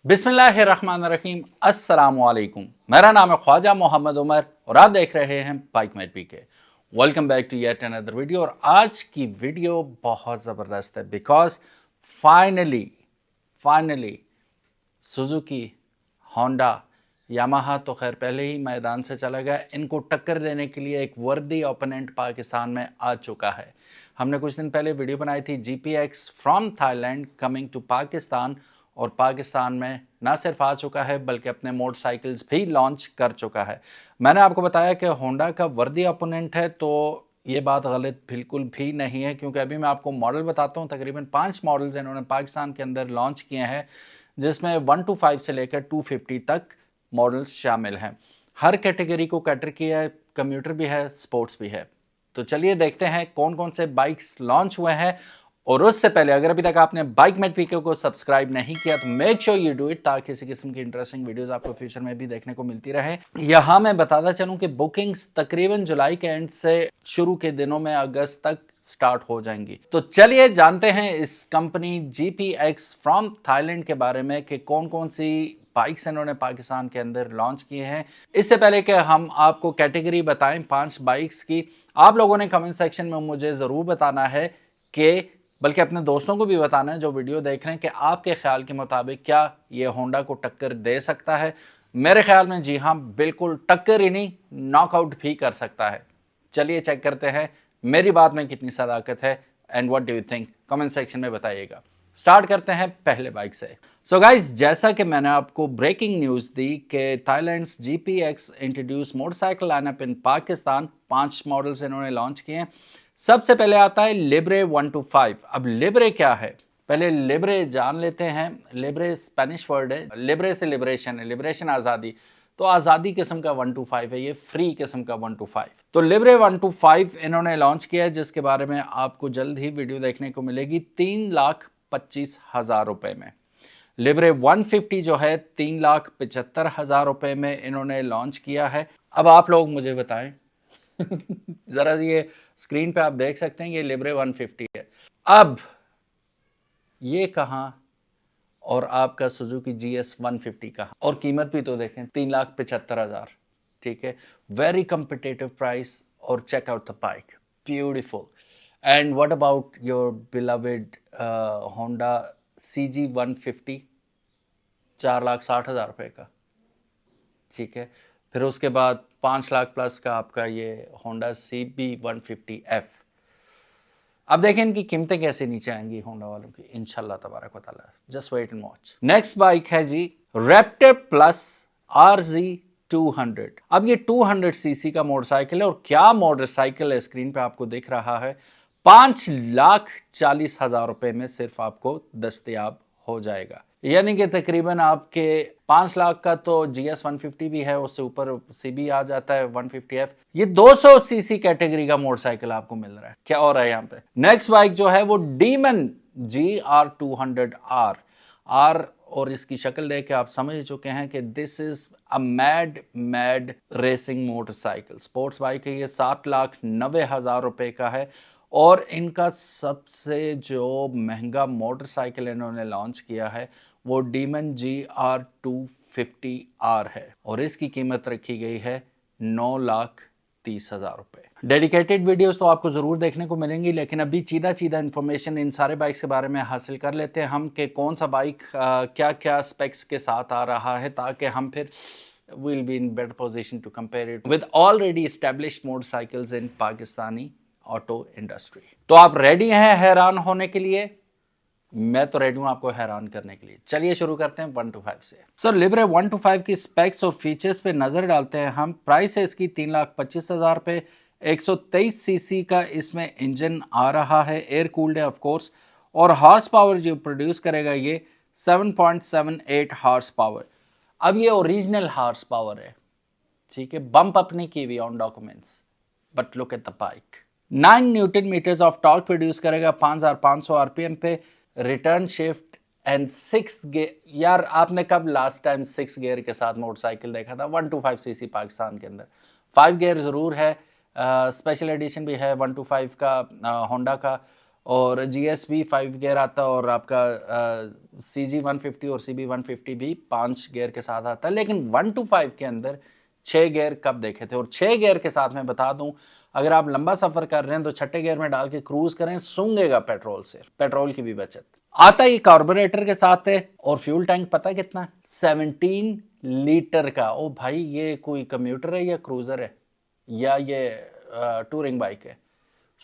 बिस्मिल्लाहिर्रहमानिर्रहीम, अस्सलामुअलैकुम। मेरा नाम है ख्वाजा मोहम्मद उमर और आप देख रहे हैं bike mate PK. Welcome back to yet another video. और आज की वीडियो बहुत ज़बरदस्त है because finally Suzuki, Honda, Yamaha तो खैर पहले ही मैदान से चला गया, इनको टक्कर देने के लिए एक वर्दी ओपोनेंट पाकिस्तान में आ चुका है। हमने कुछ दिन पहले वीडियो बनाई थी GPX from Thailand coming to Pakistan, और पाकिस्तान में ना सिर्फ आ चुका है बल्कि अपने मोटरसाइकिल्स भी लॉन्च कर चुका है। मैंने आपको बताया कि होंडा का वर्दी ओपोनेंट है, तो ये बात गलत बिल्कुल भी नहीं है, क्योंकि अभी मैं आपको मॉडल बताता हूँ। तकरीबन 5 मॉडल्स इन्होंने पाकिस्तान के अंदर लॉन्च किए हैं, जिसमें 125 से लेकर 250 तक मॉडल्स शामिल हैं। हर कैटेगरी को कैटर किया है, कम्यूटर भी है, स्पोर्ट्स भी है। तो चलिए देखते हैं कौन कौन से बाइक्स लॉन्च हुए हैं। और उससे पहले अगर अभी तक आपने बाइक मेट पीके को सब्सक्राइब नहीं किया तो make sure you do it, ताकि इसी किस्म की इंटरेस्टिंग वीडियोस आपको फ्यूचर में भी देखने को मिलती रहे। यहां मैं बताता चलूं कि बुकिंग्स तकरीबन जुलाई के एंड से शुरू के दिनों में अगस्त तक स्टार्ट हो जाएंगी। तो चलिए जानते हैं इस कंपनी GPX फ्रॉम थाईलैंड के बारे में कि कौन कौन सी बाइक्स इन्होंने पाकिस्तान के अंदर लॉन्च किए हैं। इससे पहले कि हम आपको कैटेगरी बताएं 5 बाइक्स की, आप लोगों ने कमेंट सेक्शन में मुझे जरूर बताना है कि, बल्कि अपने दोस्तों को भी बताना है जो वीडियो देख रहे हैं, कि आपके ख्याल के मुताबिक क्या ये होंडा को टक्कर दे सकता है। मेरे ख्याल में जी हाँ, बिल्कुल टक्कर ही नहीं, नॉकआउट भी कर सकता है। चलिए चेक करते हैं मेरी बात में कितनी सदाकत है, and what do you think, comment section में बताइएगा। स्टार्ट करते हैं पहले बाइक से। सो गाइस, जैसा कि मैंने आपको ब्रेकिंग न्यूज दी कि थाईलैंड्स GPX इंट्रोड्यूस मोटरसाइकिल लाइनअप इन पाकिस्तान, 5 मॉडल्स इन्होंने लॉन्च किए हैं। सबसे पहले आता है लिब्रे 125। अब लिब्रे क्या है, पहले लिब्रे जान लेते हैं। लिब्रे स्पेनिश वर्ड है, लिब्रे से लिबरेशन है, लिबरेशन आज़ादी, तो आज़ादी किस्म का 125 है, ये फ्री किस्म का 125। तो लिब्रे 125 इन्होंने लॉन्च किया है, जिसके बारे में आपको जल्द ही वीडियो देखने को मिलेगी 3,25,000 रुपए में। लिब्रे 150 जो है 3,75,000 रुपए में इन्होंने लॉन्च किया है। अब आप लोग मुझे बताएं जरा ये स्क्रीन पे आप देख सकते हैं, ये लिब्रे 150 है। अब ये कहां और आपका सुजुकी GS 150 कहां, और कीमत भी तो देखें 3,75,000। ठीक है, वेरी कॉम्पिटिटिव प्राइस। और check out the bike, beautiful. And what about your beloved Honda CG 150, 4,60,000 रुपए का। ठीक है, फिर उसके बाद 5 लाख प्लस का आपका ये होंडा CB 150F। अब देखें इनकी कीमतें कैसे नीचे आएंगी होंडा वालों की, इंशाल्लाह तबारक व तआला। Just wait and watch. Next bike है जी रैप्टर प्लस RZ 200। अब ये 200 सीसी का मोटरसाइकिल है, और क्या मोटरसाइकिल है, स्क्रीन पे आपको दिख रहा है। 5,40,000 रुपए में सिर्फ आपको दस्तयाब हो जाएगा, यानी कि तकरीबन आपके 5 लाख का तो GS 150 भी है, उससे ऊपर CB आ जाता है 150F। ये 200 सीसी कैटेगरी का मोटरसाइकिल आपको मिल रहा है। क्या हो रहा है यहाँ पे। नेक्स्ट बाइक जो है वो डीमन GR 200R। आर और इसकी शक्ल देख के आप समझ चुके हैं कि this is a mad racing motorcycle. Sports bike है ये, 7,90,000 रुपए का है। और इनका सबसे जो महंगा मोटरसाइकिल इन्होंने लॉन्च किया है वो डीमन GR 250R है, और इसकी कीमत रखी गई है 9,30,000 रुपए। डेडिकेटेड वीडियोस तो आपको जरूर देखने को मिलेंगी, लेकिन अभी सीधा इन्फॉर्मेशन इन सारे बाइक्स के बारे में हासिल कर लेते हैं हम, कि कौन सा बाइक क्या क्या स्पेक्स के साथ आ रहा है, ताकि हम फिर we'll be in better position to compare it with already established motorcycles in Pakistani auto industry. तो आप रेडी हैं हैरान होने के लिए? मैं तो रेडी हूं आपको हैरान करने के लिए। चलिए शुरू करते हैं 125 से। सर लिब्रे 125 की स्पेक्स और फीचर्स पे नजर डालते हैं हम। प्राइस है इसकी 3,25,000 पे। 123 सीसी का इसमें इंजन आ रहा है, एयर कूल्ड है ऑफ कोर्स, और हॉर्स पावर जो प्रोड्यूस करेगा ये 7.78 हॉर्स पावर। अब ये ओरिजिनल हॉर्स पावर है, ठीक है, बम्प अप नहीं की हुई on documents, but look at the bike. 9 newton metres of torque produce करेगा 5,500 RPM पे। Return shift and 6 gear. यार आपने कब लास्ट टाइम 6 गियर के साथ मोटरसाइकिल देखा था 125 सीसी पाकिस्तान के अंदर? 5 गियर जरूर है, स्पेशल एडिशन भी है 125 का होंडा का, और GS भी 5 गियर आता है और आपका CG150 और CB150 भी 5 गियर के साथ आता है। लेकिन 1 to 5 के अंदर 6 गियर कब देखे थे? और 6 गियर के साथ मैं बता दूं, अगर आप लंबा सफर कर रहे हैं तो छठे गियर में डाल के क्रूज करें, सूंघेगा पेट्रोल से, पेट्रोल की भी बचत। आता ही कार्बोरेटर के साथ है और फ्यूल टैंक पता है कितना? 17 लीटर का। ओ भाई, ये कोई कम्यूटर है या क्रूजर है या ये टूरिंग बाइक है?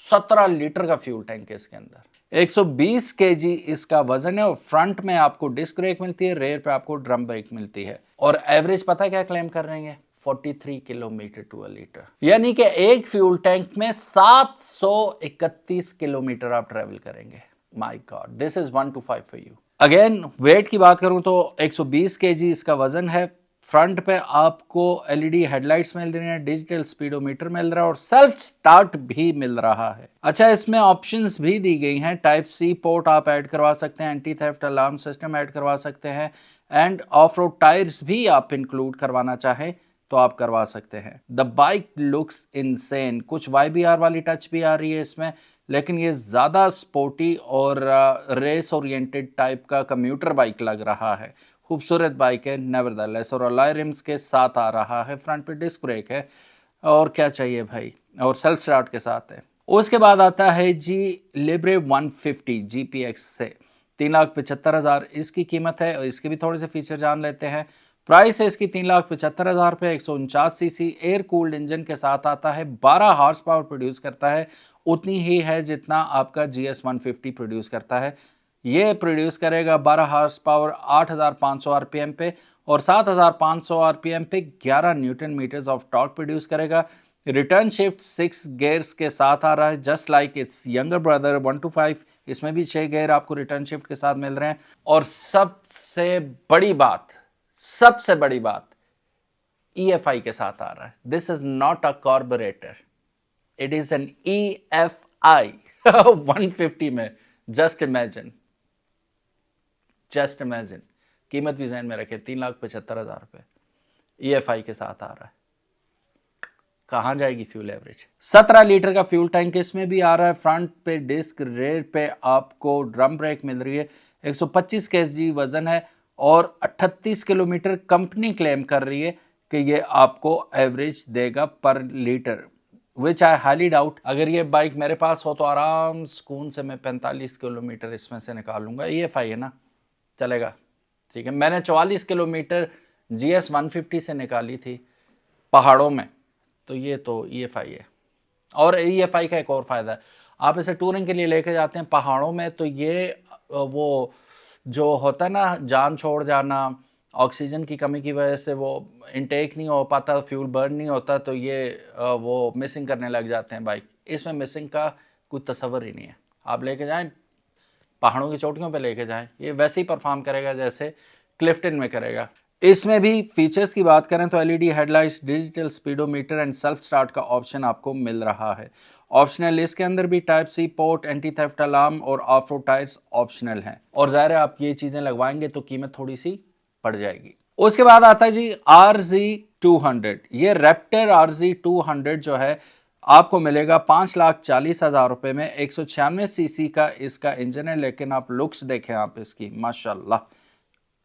17 लीटर का फ्यूल टैंक है इसके अंदर। 120 केजी इसका वजन है और फ्रंट में आपको डिस्क ब्रेक मिलती है, रेयर पे आपको ड्रम ब्रेक मिलती है। और एवरेज पता क्या क्लेम कर रहे हैं? 43 किलोमीटर टू अ लीटर, यानी कि एक फ्यूल टैंक में 731 किलोमीटर आप ट्रेवल करेंगे। My god, this is 1 to 5 for you. Again weight की बात करूं तो 120 केजी इसका वजन है। फ्रंट पे आपको एलईडी हेडलाइट्स मिल रही हैं, डिजिटल स्पीडोमीटर मिल रहा है और सेल्फ स्टार्ट भी मिल रहा है। अच्छा, इसमें ऑप्शंस भी दी गई हैं। टाइप सी पोर्ट आप ऐड करवा सकते हैं, anti theft alarm system add करवा सकते हैं, एंड ऑफ रोड टायर्स भी आप इंक्लूड करवाना चाहें तो आप करवा सकते हैं। The bike looks insane. कुछ YBR वाली टच भी आ रही है इसमें, लेकिन ये ज़्यादा स्पोर्टी और रेस ओरिएंटेड टाइप का कम्यूटर बाइक लग रहा है। खूबसूरत बाइक है नेवरदलेस, और अलॉय रिम्स के साथ आ रहा है। फ्रंट पे डिस्क ब्रेक है और क्या चाहिए भाई, और सेल्फ स्टार्ट के साथ है। उसके बाद आता है जी लिब्रे 150 GPX से 3,75,000 इसकी कीमत है। और इसके भी थोड़े से फीचर जान लेते हैं। प्राइस है इसकी 3,75,000 रुपये। 149 सीसी एयर कूल्ड इंजन के साथ आता है। 12 हॉर्स पावर प्रोड्यूस करता है, उतनी ही है जितना आपका GS150 प्रोड्यूस करता है। ये प्रोड्यूस करेगा 12 हॉर्स पावर 8,500 आरपीएम पे और 7,500 आरपीएम पे 11 newton metres of torque produce करेगा। रिटर्न शिफ्ट 6 गियर्स के साथ आ रहा है, just like its younger brother 1 to 5। इसमें भी 6 गियर आपको रिटर्न शिफ्ट के साथ मिल रहे हैं। और सबसे बड़ी बात EFI के साथ आ रहा है। This is not a carburettor, it is an EFI 150 में। जस्ट इमेजिन, कीमत भी जहन में रखे, 3,75,000 रुपए EFI के साथ आ रहा है। कहां जाएगी फ्यूल एवरेज? 17 लीटर का फ्यूल टैंक इसमें भी आ रहा है। फ्रंट पे डिस्क, रेयर पे आपको ड्रम ब्रेक मिल रही है। 125 kg वजन है और 38 किलोमीटर कंपनी क्लेम कर रही है कि ये आपको एवरेज देगा पर litre, which I highly doubt. अगर ये बाइक मेरे पास हो तो आराम सुकून से मैं 45 किलोमीटर इसमें से निकाल लूंगा। EFI है ना, चलेगा, ठीक है। मैंने 44 किलोमीटर GS150 से निकाली थी पहाड़ों में, तो ये तो EFI है। और EFI का एक और फायदा है, आप इसे टूरिंग के लिए लेके जाते हैं पहाड़ों में, तो ये वो जो होता है ना जान छोड़ जाना, ऑक्सीजन की कमी की वजह से वो इनटेक नहीं हो पाता, फ्यूल बर्न नहीं होता, तो ये वो मिसिंग करने लग जाते हैं बाइक। इसमें मिसिंग का कोई तस्वर ही नहीं है। आप लेके जाएं पहाड़ों की चोटियों पे लेके जाएं, ये वैसे ही परफॉर्म करेगा जैसे क्लिफ्टन में करेगा। इसमें भी फीचर्स की बात करें तो LED headlights, digital speedometer and self start का ऑप्शन आपको मिल रहा है। ऑप्शनल इसके अंदर भी type C port, anti theft alarm और ऑफ रोड टायर्स ऑप्शनल हैं। और जाहिर है आप ये चीजें लगवाएंगे तो कीमत थोड़ी सी बढ़ जाएगी। उसके बाद आता है जी RZ200। ये रैप्टर RZ200 जो है आपको मिलेगा 5,40,000 रुपए में। 196 सीसी का इसका इंजन है, लेकिन आप लुक्स देखें आप इसकी, माशाल्लाह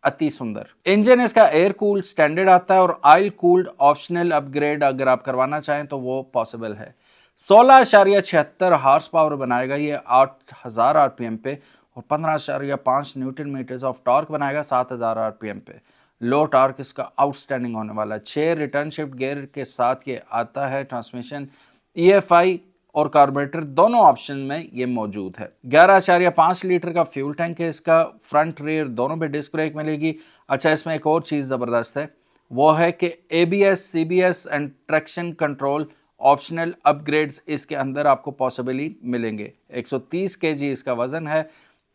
अति सुंदर इंजन। इसका एयर कूल्ड स्टैंडर्ड आता है और ऑयल कूल्ड ऑप्शनल अपग्रेड अगर आप करवाना चाहें तो वो पॉसिबल है। 16.76 हॉर्स पावर बनाएगा ये 8,000 आरपीएम पे और 15.5 न्यूटन मीटर्स ऑफ टॉर्क बनाएगा 7,000 आरपीएम पे। लो टॉर्क इसका आउटस्टैंडिंग होने वाला है। 6 रिटर्न शिफ्ट गियर के साथ ये आता है। ट्रांसमिशन EFI और कार्बोरेटर दोनों ऑप्शन में ये मौजूद है। 11.5 लीटर का फ्यूल टैंक है इसका। फ्रंट रेयर दोनों पे डिस्क ब्रेक मिलेगी। अच्छा, इसमें एक और चीज़ ज़बरदस्त है, वो है कि ABS, CBS and traction control optional upgrades इसके अंदर आपको पॉसिबली मिलेंगे। 130 kg इसका वजन है।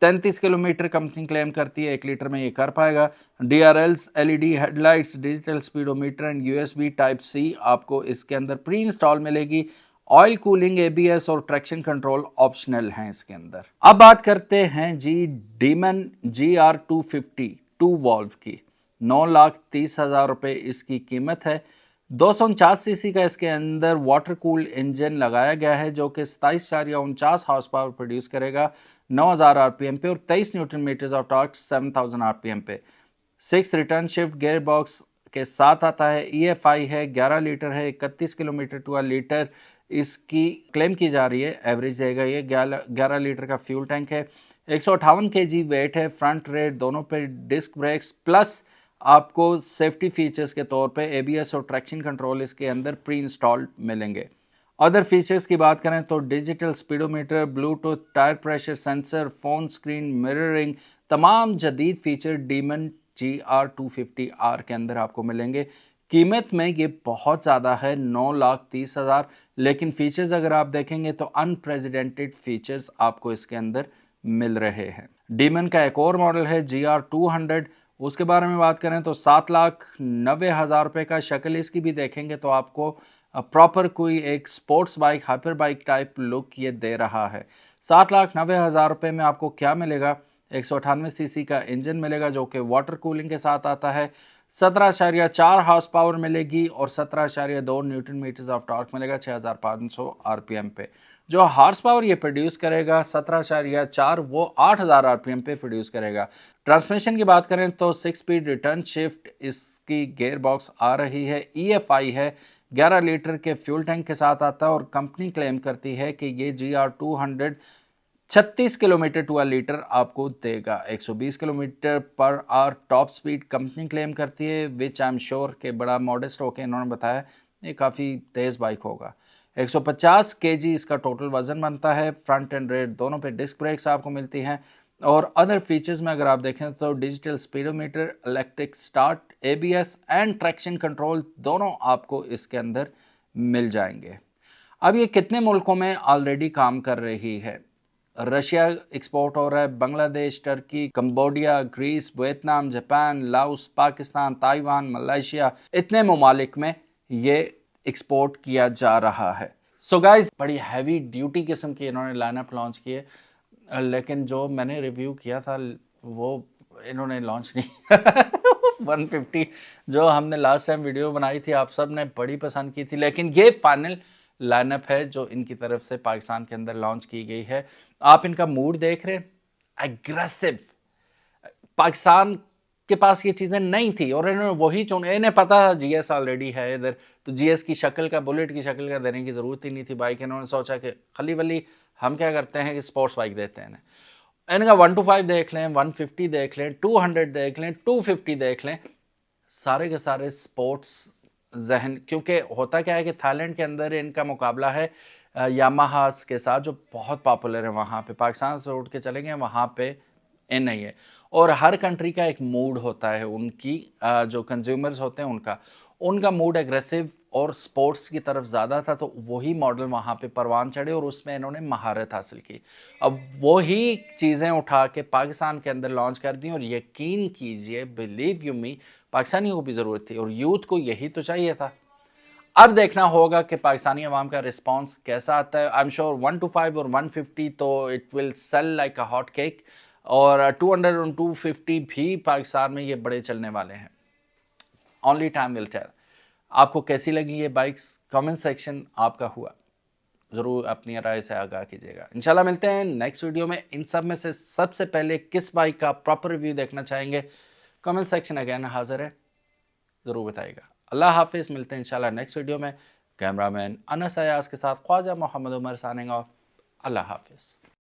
33 किलोमीटर कंपनी क्लेम करती है, 1 लीटर में ये कर पाएगा। DRLs, LED headlights, digital speedometer and USB type C आपको इसके अंदर प्री इंस्टॉल मिलेगी। ऑयल कूलिंग, ABS और ट्रैक्शन कंट्रोल ऑप्शनल हैं इसके अंदर। अब बात करते हैं जी डीमन GR250 2 वॉल्व की। 9,30,000 रुपये इसकी कीमत है। 249 सीसी का इसके अंदर वाटर कूल्ड इंजन लगाया गया है जो कि 27.49 हॉर्स पावर प्रोड्यूस करेगा 9000 आरपीएम पे और 23 newton metres of torque 7000 RPM पे। 6 रिटर्न शिफ्ट गियर बॉक्स के साथ आता है। EFI है, 11 लीटर है, 31 किलोमीटर टू लीटर इसकी क्लेम की जा रही है, एवरेज देगा ये। 11 लीटर का फ्यूल टैंक है। 158 kg वेट है। फ्रंट रेयर दोनों पे डिस्क ब्रेक्स प्लस आपको सेफ्टी फीचर्स के तौर पे ABS और ट्रैक्शन कंट्रोल इसके अंदर प्री इंस्टॉल्ड मिलेंगे। अदर फीचर्स की बात करें तो digital speedometer, Bluetooth, tyre pressure sensor, phone screen, mirroring, तमाम जदीद फीचर डीमन GR250R के अंदर आपको मिलेंगे। कीमत में ये बहुत ज़्यादा है, 9,30,000, लेकिन फीचर्स अगर आप देखेंगे तो अनप्रेसिडेंटेड फीचर्स आपको इसके अंदर मिल रहे हैं। डीमन का एक और मॉडल है GR200, उसके बारे में बात करें तो 7,90,000 रुपये का। शक्ल इसकी भी देखेंगे तो आपको प्रॉपर कोई एक sports bike, hyper bike type look ये दे रहा है। 7,90,000 रुपये में आपको क्या मिलेगा? 198 सीसी का इंजन मिलेगा जो कि वाटर कूलिंग के साथ आता है। 17.4 हॉर्स पावर मिलेगी और 17.2 न्यूटन मीटर्स ऑफ टॉर्क मिलेगा 6500 आरपीएम पे। जो हॉर्स पावर ये प्रोड्यूस करेगा 17.4 वो 8000 आरपीएम पे प्रोड्यूस करेगा। ट्रांसमिशन की बात करें तो 6 स्पीड रिटर्न शिफ्ट इसकी गियर बॉक्स आ रही है। EFI है, 11 लीटर के फ्यूल टैंक के साथ आता है और कंपनी क्लेम करती है कि ये GR200 36 किलोमीटर टू लीटर आपको देगा। 120 kilometre per hour top speed company claim करती है, विच आई एम श्योर के बड़ा मॉडेस्ट होकर इन्होंने बताया ये काफ़ी तेज़ बाइक होगा। 150 kg इसका टोटल वजन बनता है। फ्रंट एंड रेयर दोनों पे डिस्क ब्रेक्स आपको मिलती हैं और अदर फीचर्स में अगर आप देखें तो digital speedometer, electric start, ABS and traction control दोनों आपको इसके अंदर मिल जाएंगे। अब ये कितने मुल्कों में ऑलरेडी काम कर रही है? रशिया एक्सपोर्ट हो रहा है, Bangladesh, Turkey, Cambodia, Greece, Vietnam, Japan, Laos, Pakistan, Taiwan, Malaysia, इतने ममालिक में ये एक्सपोर्ट किया जा रहा है। सो गाइज बड़ी हैवी ड्यूटी किस्म की इन्होंने लाइनअप लॉन्च की है, लेकिन जो मैंने रिव्यू किया था वो इन्होंने लॉन्च नहीं 150 जो हमने लास्ट टाइम वीडियो बनाई थी आप सब ने बड़ी पसंद की थी, लेकिन ये फाइनल लाइनअप है जो इनकी तरफ से पाकिस्तान के अंदर लॉन्च की गई है। आप इनका मूड देख रहे हैं, एग्रेसिव। पाकिस्तान के पास ये चीज़ें नहीं थी और इन्होंने वही चुने। इन्हें पता था GS ऑलरेडी है इधर, तो GS की शक्ल का, बुलेट की शक्ल का देने की ज़रूरत ही नहीं थी बाइक। इन्होंने सोचा कि खली वली हम क्या करते हैं कि स्पोर्ट्स बाइक देते हैं। इनका 125 देख लें, 150 देख लें, 200 देख लें, 250 देख लें, सारे के सारे स्पोर्ट्स जहन। क्योंकि होता क्या है कि थाईलैंड के अंदर इनका मुकाबला है यामाहास के साथ जो बहुत पॉपुलर है वहाँ पे। पाकिस्तान से उठ के चलेंगे वहाँ पे इन नहीं है। और हर कंट्री का एक मूड होता है, उनकी जो कंज्यूमर्स होते हैं उनका मूड एग्रेसिव और स्पोर्ट्स की तरफ ज़्यादा था, तो वही मॉडल वहाँ पे परवान चढ़े और उसमें इन्होंने महारत हासिल की। अब वही चीज़ें उठा के पाकिस्तान के अंदर लॉन्च कर दी और यकीन कीजिए, बिलीव यू मी, पाकिस्तानियों को भी ज़रूरत थी और यूथ को यही तो चाहिए था। अब देखना होगा कि पाकिस्तानी अवाम का रिस्पांस कैसा आता है। आई एम श्योर 125 और 150 तो it will sell like a hot cake, और 200 और 250 भी पाकिस्तान में ये बड़े चलने वाले हैं। Only time will tell. आपको कैसी लगी ये बाइक्स? कमेंट सेक्शन आपका हुआ, ज़रूर अपनी राय से आगाह कीजिएगा। इंशाल्लाह मिलते हैं नेक्स्ट वीडियो में। इन सब में से सबसे पहले किस बाइक का प्रॉपर रिव्यू देखना चाहेंगे? कमेंट सेक्शन अगेन हाजिर है, ज़रूर बताइएगा। अल्लाह हाफिज़, मिलते हैं इंशाल्लाह नेक्स्ट वीडियो में। कैमरामैन अनस अयाज के साथ ख्वाजा मोहम्मद उमर साइनिंग ऑफ। अल्लाह हाफिज़।